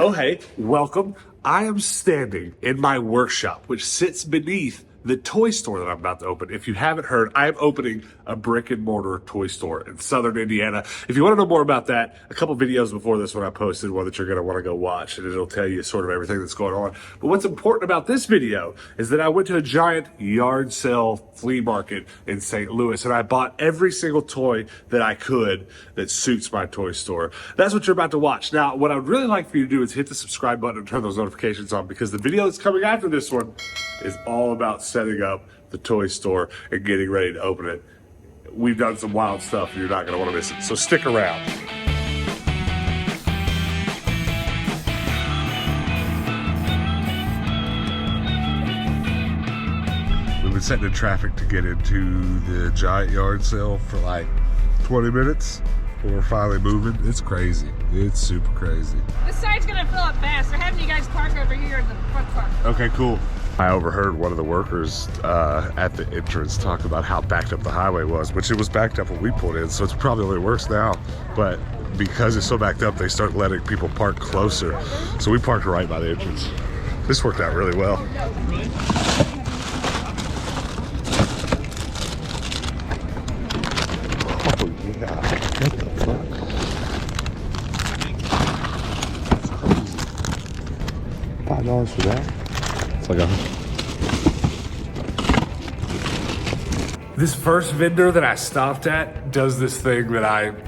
Oh, hey, welcome. I am standing in my workshop, which sits beneath the toy store that I'm about to open. If you haven't heard, I am opening a brick and mortar toy store in Southern Indiana. If you want to know more about that, a couple videos before this one I posted one that you're going to want to go watch, and it'll tell you sort of everything that's going on. But what's important about this video is that I went to a giant yard sale flea market in St. Louis, and I bought every single toy that I could that suits my toy store. That's what you're about to watch. Now, what I would really like for you to do is hit the subscribe button and turn those notifications on, because the video that's coming after this one is all about setting up the toy store and getting ready to open it. We've done some wild stuff, and you're not going to want to miss it. So stick around. We've been sitting in traffic to get into the giant yard sale for like 20 minutes. We're finally moving. It's crazy. It's super crazy. This side's gonna fill up fast. They're having you guys park over here in the front park. Okay, cool. I overheard one of the workers at the entrance talk about how backed up the highway was, which it was backed up when we pulled in, so it's probably only worse now. But because it's so backed up, they start letting people park closer. So we parked right by the entrance. This worked out really well. Oh yeah, what the fuck? $5 for that? It's like This first vendor that I stopped at does this thing that I've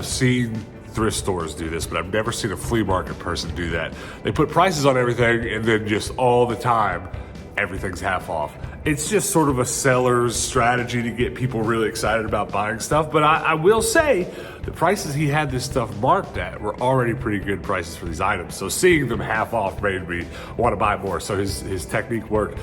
seen thrift stores do this, but I've never seen a flea market person do that. They put prices on everything, and then just all the time, everything's half off. It's just sort of a seller's strategy to get people really excited about buying stuff. But I will say the prices he had this stuff marked at were already pretty good prices for these items. So seeing them half off made me want to buy more. So his technique worked.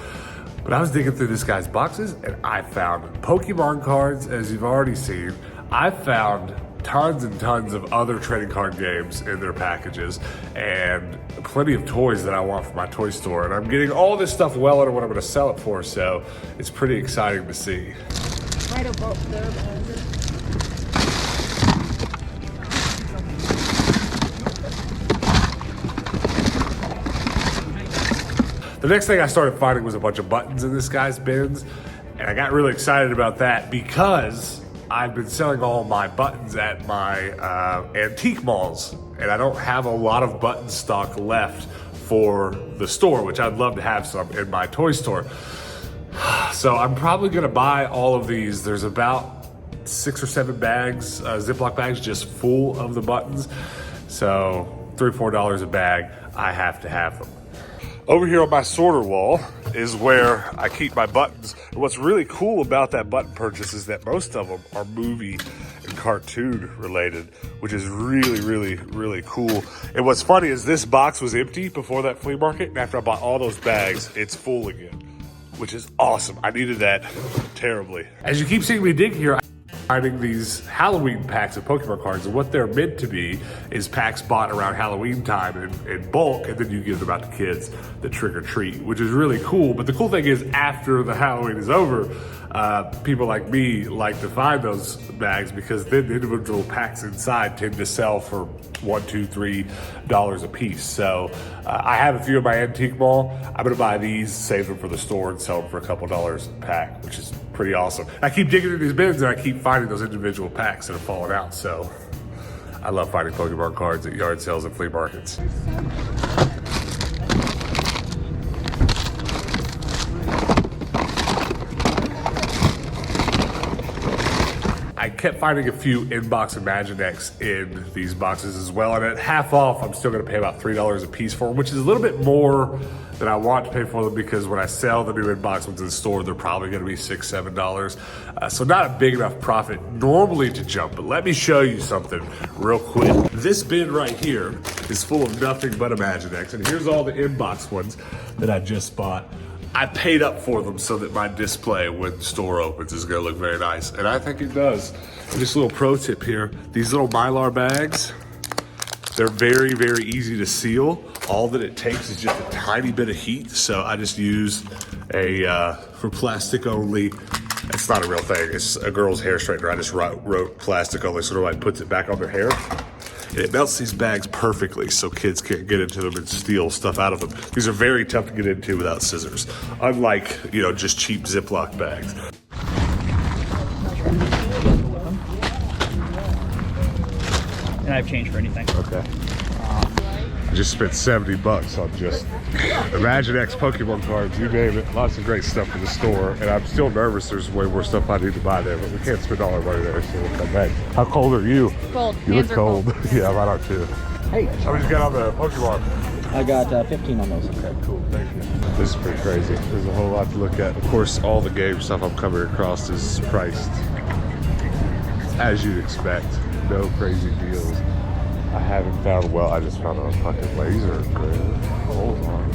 But I was digging through this guy's boxes, and I found Pokemon cards, as you've already seen. I found tons and tons of other trading card games in their packages, and plenty of toys that I want for my toy store. And I'm getting all this stuff well under what I'm going to sell it for, so it's pretty exciting to see. Right above there. The next thing I started finding was a bunch of buttons in this guy's bins, and I got really excited about that because I've been selling all my buttons at my antique malls, and I don't have a lot of button stock left for the store, which I'd love to have some in my toy store. So I'm probably gonna buy all of these. There's about 6 or 7 bags, Ziploc bags, just full of the buttons. So $3 or $4 a bag, I have to have them. Over here on my sorter wall is where I keep my buttons. And what's really cool about that button purchase is that most of them are movie and cartoon related, which is really, really, really cool. And what's funny is this box was empty before that flea market, and after I bought all those bags, it's full again, which is awesome. I needed that terribly. As you keep seeing me dig here, finding these Halloween packs of Pokemon cards, and what they're meant to be is packs bought around Halloween time in bulk, and then you give them out to kids that trick or treat, which is really cool. But the cool thing is, after the Halloween is over, people like me like to find those bags, because then the individual packs inside tend to sell for $1, $2, $3 a piece. So I have a few in my antique mall. I'm gonna buy these, save them for the store, and sell them for a couple dollars a pack, which is pretty awesome. I keep digging through these bins, and I keep finding those individual packs that have fallen out. So I love finding Pokemon cards at yard sales and flea markets. I kept finding a few in-box Imaginext in these boxes as well, and at half off, I'm still gonna pay about $3 a piece for them, which is a little bit more than I want to pay for them, because when I sell the new in-box ones in the store, they're probably gonna be $6, $7. So not a big enough profit normally to jump, but let me show you something real quick. This bin right here is full of nothing but Imaginext, and here's all the in-box ones that I just bought. I paid up for them so that my display when the store opens is gonna look very nice, and I think it does. And just a little pro tip here, these little Mylar bags, they're very, very easy to seal. All that it takes is just a tiny bit of heat, so I just use for plastic only, it's not a real thing, it's a girl's hair straightener. I just wrote plastic only, so nobody puts it back on their hair. And it melts these bags perfectly so kids can't get into them and steal stuff out of them. These are very tough to get into without scissors, unlike, you know, just cheap Ziploc bags. And I've changed for anything. Okay. I just spent 70 bucks on just Imagine X Pokemon cards, you name it. Lots of great stuff in the store. And I'm still nervous there's way more stuff I need to buy there, but we can't spend all our money there, so we'll come back. How cold are you? Cold. You Hands look are cold. Yeah, mine are too. Hey, How much you got on the Pokemon? I got 15 on those. Okay, cool, thank you. This is pretty crazy. There's a whole lot to look at. Of course, all the game stuff I'm coming across is priced as you'd expect. No crazy deals. I haven't found, well, I just found a fucking laser grid. Hold on.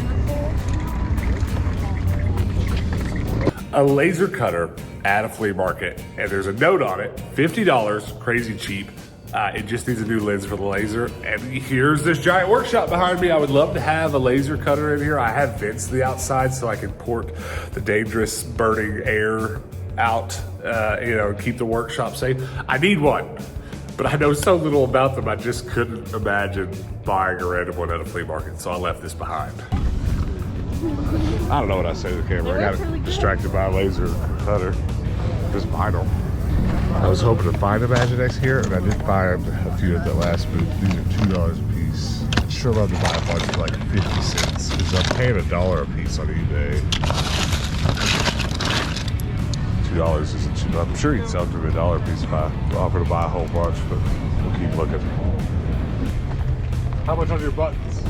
A laser cutter at a flea market, and there's a note on it, $50, crazy cheap. It just needs a new lens for the laser. And here's this giant workshop behind me. I would love to have a laser cutter in here. I have vents to the outside so I can port the dangerous burning air out, you know, and keep the workshop safe. I need one, but I know so little about them. I just couldn't imagine buying a random one at a flea market, so I left this behind. I don't know what I say to the camera. I got distracted by a laser cutter. Just vinyl. I was hoping to find Imagine X here, and I did find a few at the last booth. These are $2 a piece. I'd sure love to buy a bunch for like 50 cents, because I'm paying $1 a piece on eBay. $2 isn't cheap. I'm sure you'd sell to me $1 a piece if I offer to buy a whole bunch, but we'll keep looking. How much on your buttons?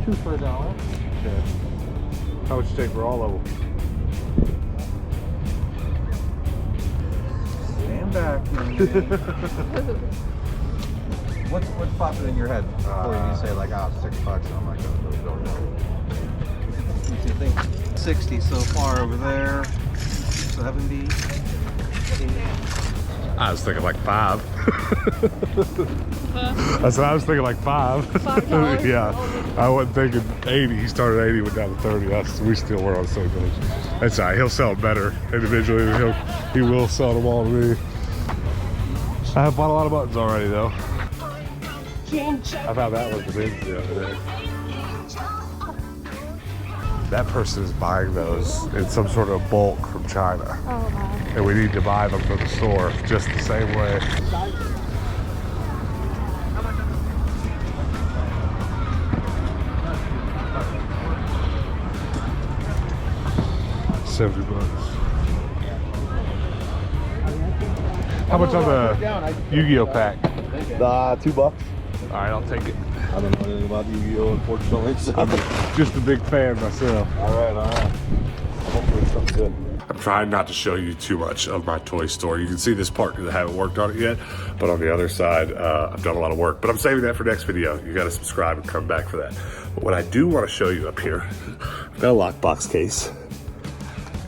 2 for $1. Okay. How much you take for all of them? Stand back. What's popping in your head before you say like, oh, $6? I'm like, oh, don't know. I think 60 so far over there. 70. 80. I was thinking like 5. That's what I was thinking, like 5. $5? Yeah, I wasn't thinking 80. He started 80, went down to 30. We still were on the same page. That's all right. He'll sell them better individually. He will sell them all to me. I have bought a lot of buttons already, though. I found that one the other day. That person is buying those in some sort of bulk from China. Oh, wow. And we need to buy them for the store just the same way. $70. How much on the Yu-Gi-Oh pack? $2. All right, I'll take it. I don't know anything about Yu-Gi-Oh, unfortunately. So. I'm just a big fan myself. All right. Hopefully it's something good. I'm trying not to show you too much of my toy store. You can see this part because I haven't worked on it yet, but on the other side, I've done a lot of work. But I'm saving that for next video. You got to subscribe and come back for that. But what I do want to show you up here, I've got a lockbox case.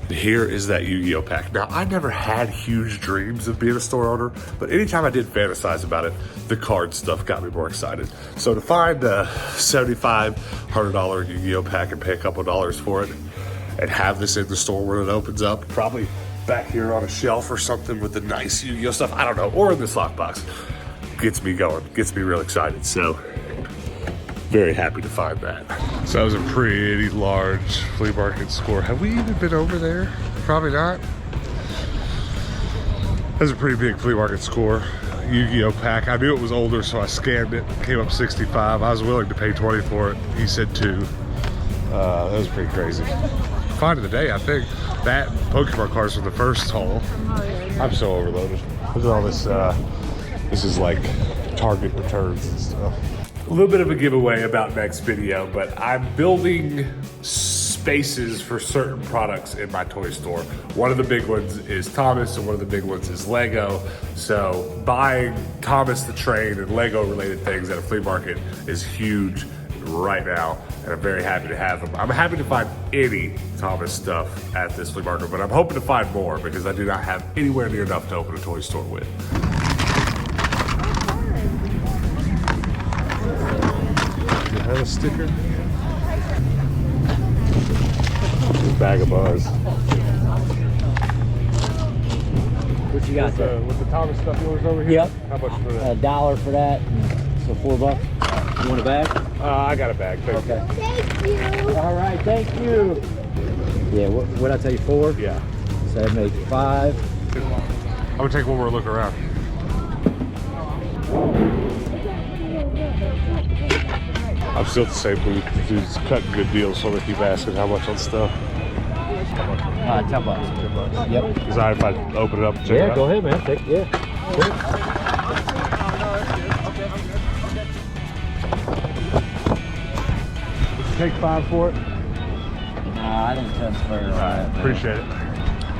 Here is that Yu-Gi-Oh pack. Now, I never had huge dreams of being a store owner, but anytime I did fantasize about it, the card stuff got me more excited. So to find a $75, $100 Yu-Gi-Oh pack and pay a couple dollars for it, and have this in the store when it opens up, probably back here on a shelf or something with the nice Yu-Gi-Oh stuff, I don't know, or in this lockbox, gets me going, gets me real excited. So, very happy to find that. So that was a pretty large flea market score. Have we even been over there? Probably not. That was a pretty big flea market score. Yu-Gi-Oh pack. I knew it was older, so I scanned it. Came up 65. I was willing to pay 20 for it. He said 2. That was pretty crazy. Find of the day, I think. That Pokemon cards from the first haul. I'm so overloaded. Look at all this. This is like Target returns and stuff. A little bit of a giveaway about next video, but I'm building spaces for certain products in my toy store. One of the big ones is Thomas, and one of the big ones is Lego. So buying Thomas the Train and Lego related things at a flea market is huge right now, and I'm very happy to have them. I'm happy to find any Thomas stuff at this flea market, but I'm hoping to find more because I do not have anywhere near enough to open a toy store with. Have a sticker? Bag of buzz. What you got there? With the Thomas stuff yours over here? Yep. How much for that? $1 for that. So $4. You want a bag? I got a bag. Thank Okay. Thank you. All right, thank you. Yeah, what I tell you, 4? you. Yeah. So that make 5. I'm gonna take one more look around. I'm still at the same booth. Dude's cutting good deals, so I'm gonna keep asking how much on stuff. $10. $10. Yep. Is that if I open it up and check it Yeah, out? go ahead, man. Take 5 for it. Nah, I didn't transfer on that. man. Appreciate it.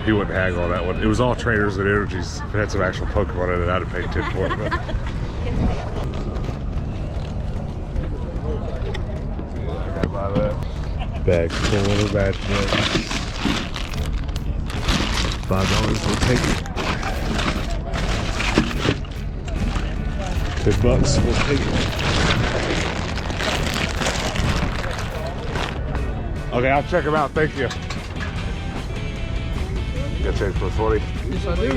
He wouldn't haggle on that one. It was all trainers and energies. If it had some actual Pokemon in it, I'd have paid 10 for it. But. I gotta buy that. Bag full of Imaginext. $5, we'll take it. $10, we'll take it. Okay, I'll check them out. Thank you. Got change for 40. Yes, I do.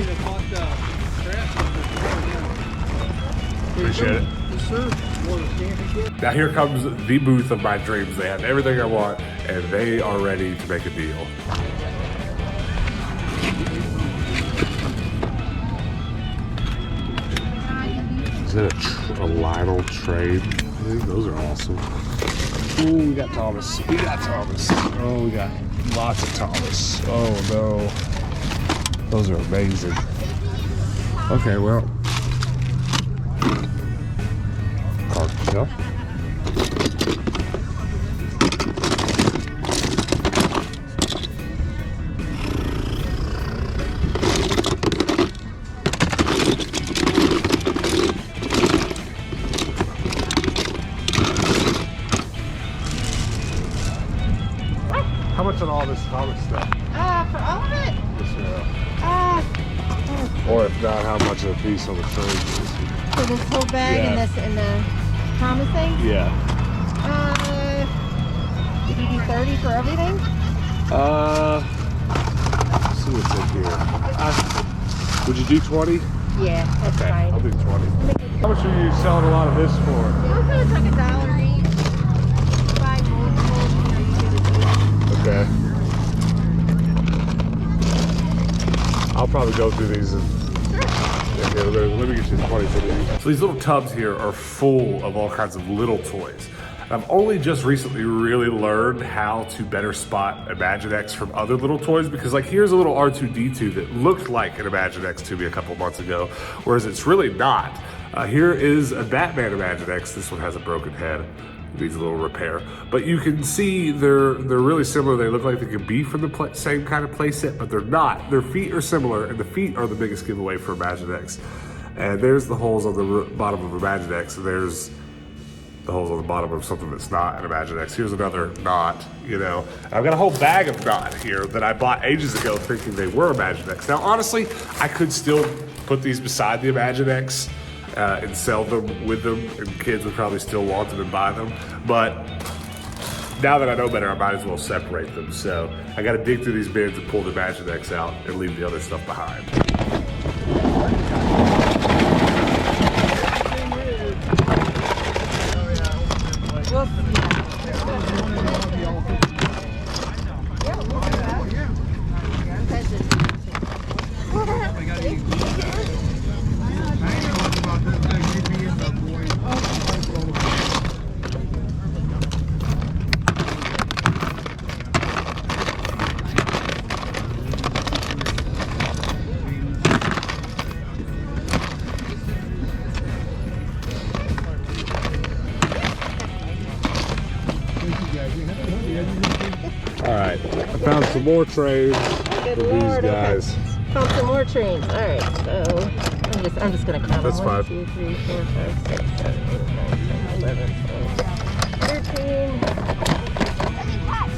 Appreciate it. Yes, sir. Now here comes the booth of my dreams. They have everything I want, and they are ready to make a deal. Is it a Lionel trade? Those are awesome. Ooh, we got Thomas. We got Thomas. Oh, we got lots of Thomas. Oh no. Those are amazing. Okay, well. Card shelf. How much on all this Thomas stuff? For all of it? Or if not, how much of a piece on the trade is? For this whole bag Yeah. and the Thomas thing? Yeah. Did you do 30 for everything? Let's see what's in here. Would you do 20? Yeah, that's Okay, fine. I'll do 20. How much are you selling a lot of this for? Also, it's like $1 each. Buy multiple, you get a deal. Okay. I'll probably go through these and okay, let me get you 20 for these. So these little tubs here are full of all kinds of little toys. I've only just recently really learned how to better spot Imaginext from other little toys because like here's a little R2-D2 that looked like an Imaginext to me a couple months ago, whereas it's really not. Here is a Batman Imaginext. This one has a broken head. Needs a little repair, but you can see they're really similar. They look like they could be from the same kind of playset, but they're not. Their feet are similar, and the feet are the biggest giveaway for Imaginext. And there's the holes on the bottom of Imaginext, and there's the holes on the bottom of something that's not an Imaginext. Here's another knot, you know. I've got a whole bag of knot here that I bought ages ago thinking they were Imaginext. Now, honestly, I could still put these beside the Imaginext and sell them with them, and kids would probably still want them and buy them. But now that I know better, I might as well separate them. So I got to dig through these bins and pull the Imaginext out and leave the other stuff behind. All right, I found some more trays for these guys. Found some more trains. All right, so I'm just gonna count. That's them. 1, fine. 2, 3, 4, 5, 6, 7, 8, 9, 10, 11, 12, 13,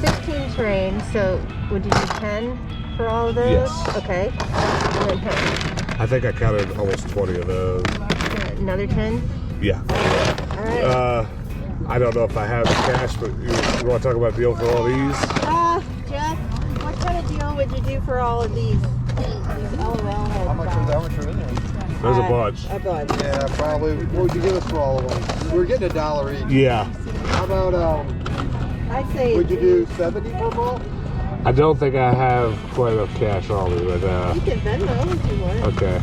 16 trains. So would you do 10 for all of those? Yes. Okay. And then I think I counted almost 20 of those. another 10. Yeah. All right. I don't know if I have the cash, but you want to talk about a deal for all these? Jeff, what kind of deal would you do for all of these LOL has How much are in there? There's a bunch. A bunch. Yeah, probably. What would you give us for all of them? We're getting $1 each. Yeah. How about, I'd say would you do 70 per ball? I don't think I have quite enough cash on me, but you can Venmo if you want. okay.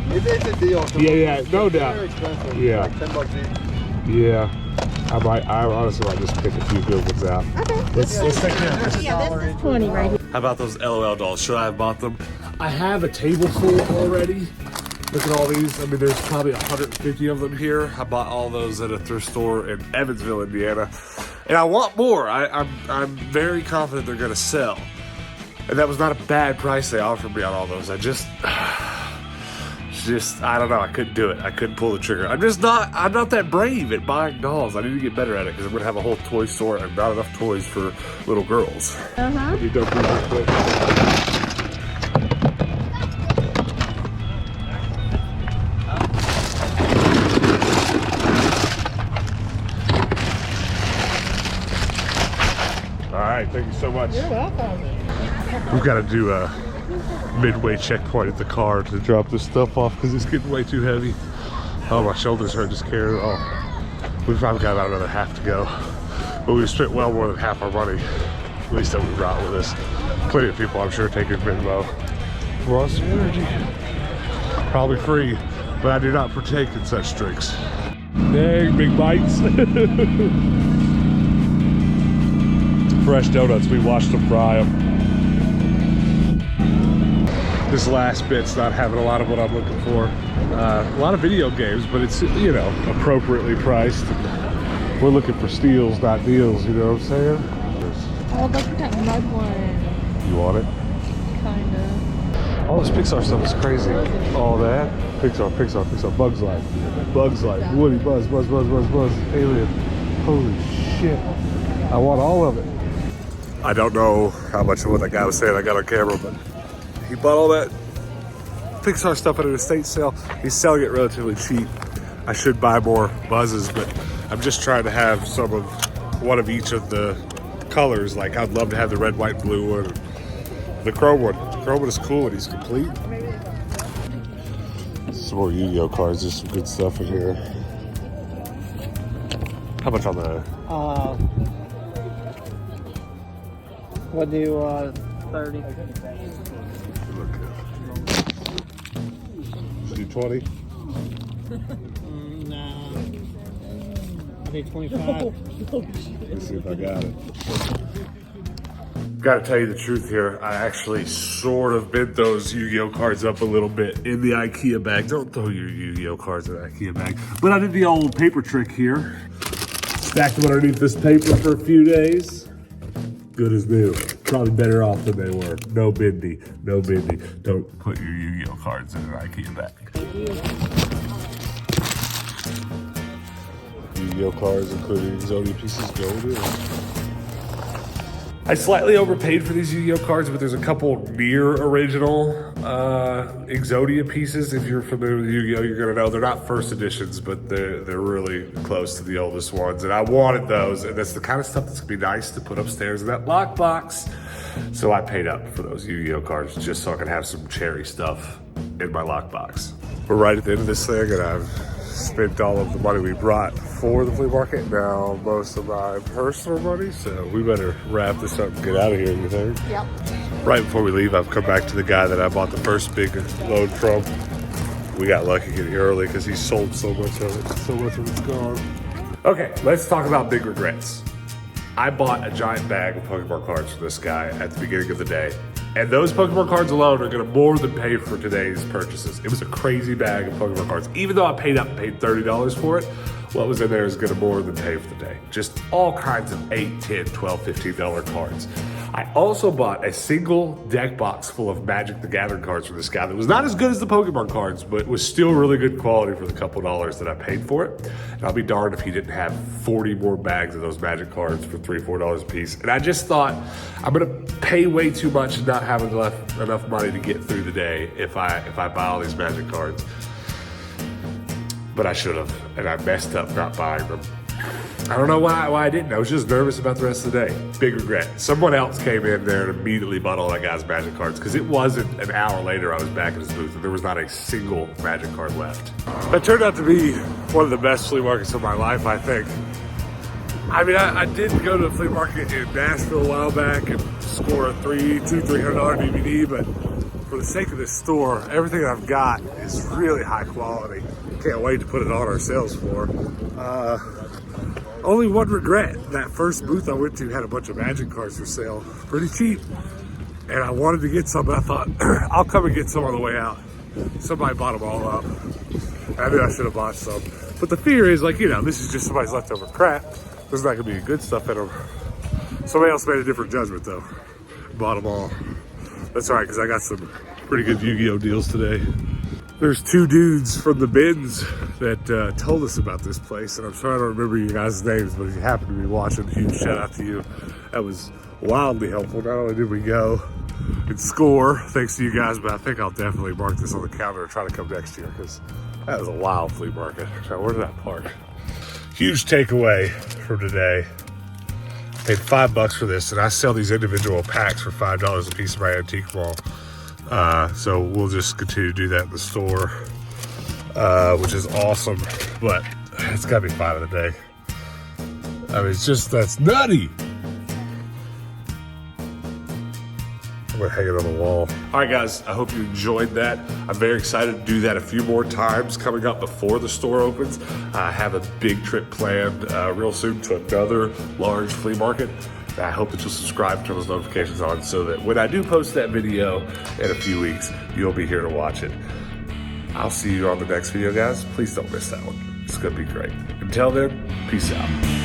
It's a deal. Yeah, no doubt. They're expensive. Yeah. Like $10 each. Yeah. I honestly might just pick a few good ones out. Okay. Let's take care of this. Yeah, this is 20 right here. How about those LOL dolls? Should I have bought them? I have a table full already. Look at all these. I mean, there's probably 150 of them here. I bought all those at a thrift store in Evansville, Indiana. And I want more. I'm very confident they're gonna sell. And that was not a bad price they offered me on all those. I don't know, I couldn't do it. I couldn't pull the trigger. I'm not that brave at buying dolls. I need to get better at it because I'm gonna have a whole toy store and not enough toys for little girls. Uh-huh. You don't do this quick. All right, thank you so much. You're welcome. We've got to do a midway checkpoint at the car to drop this stuff off because it's getting way too heavy. Oh, my shoulders hurt just carrying it all. We've probably got about another half to go. But we've spent well more than half our money, at least that we brought with us. Plenty of people, I'm sure, taking Venmo. Monster Energy. Probably free, but I do not partake in such drinks. Dang, big bites. Fresh donuts, we watched them fry them. This last bit's not having a lot of what I'm looking for. A lot of video games, but it's, you know, appropriately priced. We're looking for steals, not deals, you know what I'm saying? Oh, look at that mud one. You want it? Kinda. All this Pixar stuff is crazy. All that. Pixar, Bugs Life. Bugs Life, Woody, Buzz, Alien. Holy shit. I want all of it. I don't know how much of what that guy was saying I got on camera, but he bought all that Pixar stuff at an estate sale. He's selling it relatively cheap. I should buy more Buzzes, but I'm just trying to have one of each of the colors. Like, I'd love to have the red, white, blue one. The chrome one. The chrome one is cool and he's complete. Some more Yu-Gi-Oh cards. There's some good stuff in here. How much on the... We'll do 30. Should do 20? Nah. I think 25. Let's see if I got it. Gotta tell you the truth here. I actually sort of bent those Yu-Gi-Oh cards up a little bit in the IKEA bag. Don't throw your Yu-Gi-Oh cards in the IKEA bag. But I did the old paper trick here. Stacked them underneath this paper for a few days. Good as new. Probably better off than they were. No bindi. No bindi. Don't put your Yu-Gi-Oh cards in an IKEA bag. Yu-Gi-Oh cards, including Exodia pieces, go in. I slightly overpaid for these Yu-Gi-Oh cards, but there's a couple near original Exodia pieces. If you're familiar with Yu-Gi-Oh, you're gonna know they're not first editions, but they're really close to the oldest ones. And I wanted those, and that's the kind of stuff that's gonna be nice to put upstairs in that lockbox. So I paid up for those Yu-Gi-Oh cards just so I can have some cherry stuff in my lockbox. We're right at the end of this thing, and I've spent all of the money we brought for the flea market. Now most of my personal money, so we better wrap this up and get out of here, you think? Yep. Right before we leave, I've come back to the guy that I bought the first big load from. We got lucky getting here early because he sold so much of it. So much of it's gone. Okay, let's talk about big regrets. I bought a giant bag of Pokemon cards from this guy at the beginning of the day. And those Pokemon cards alone are gonna more than pay for today's purchases. It was a crazy bag of Pokemon cards. Even though I paid $30 for it, what was in there is gonna more than pay for the day. Just all kinds of $8, $10, $12, $15 cards. I also bought a single deck box full of Magic the Gathering cards from this guy that was not as good as the Pokemon cards, but was still really good quality for the couple dollars that I paid for it. And I'll be darned if he didn't have 40 more bags of those Magic cards for $3, $4 a piece. And I just thought, I'm gonna pay way too much and not have enough money to get through the day if I buy all these Magic cards. But I should have, and I messed up not buying them. I don't know why I didn't. I was just nervous about the rest of the day. Big regret. Someone else came in there and immediately bought all that guy's magic cards because it wasn't an hour later I was back in his booth and there was not a single magic card left. That turned out to be one of the best flea markets of my life, I think. I mean, I did go to a flea market in Nashville a while back and score a $300 DVD, but for the sake of this store, everything that I've got is really high quality. Can't wait to put it on our sales floor. Only one regret. That first booth I went to had a bunch of magic cards for sale, pretty cheap. And I wanted to get some, but I thought, I'll come and get some on the way out. Somebody bought them all up. I knew I should have bought some. But the fear is, like, you know, this is just somebody's leftover crap. There's not gonna be good stuff in them. Somebody else made a different judgment though. Bought them all. That's all right, because I got some pretty good Yu-Gi-Oh deals today. There's two dudes from the bins that told us about this place, and I'm sorry I don't remember you guys' names, but if you happen to be watching, huge shout out to you. That was wildly helpful. Not only did we go and score, thanks to you guys, but I think I'll definitely mark this on the calendar and try to come next year, because that was a wild flea market. Now, where did I park? Huge takeaway from today. Paid $5 for this, and I sell these individual packs for $5 a piece in my antique mall. So we'll just continue to do that in the store, which is awesome. But it's gotta be $5 a day. I mean, it's just, that's nutty. I'm gonna hang it on the wall. All right, guys, I hope you enjoyed that. I'm very excited to do that a few more times coming up before the store opens. I have a big trip planned real soon to another large flea market. I hope that you'll subscribe, turn those notifications on so that when I do post that video in a few weeks, you'll be here to watch it. I'll see you on the next video, guys. Please don't miss that one. It's gonna be great. Until then, peace out.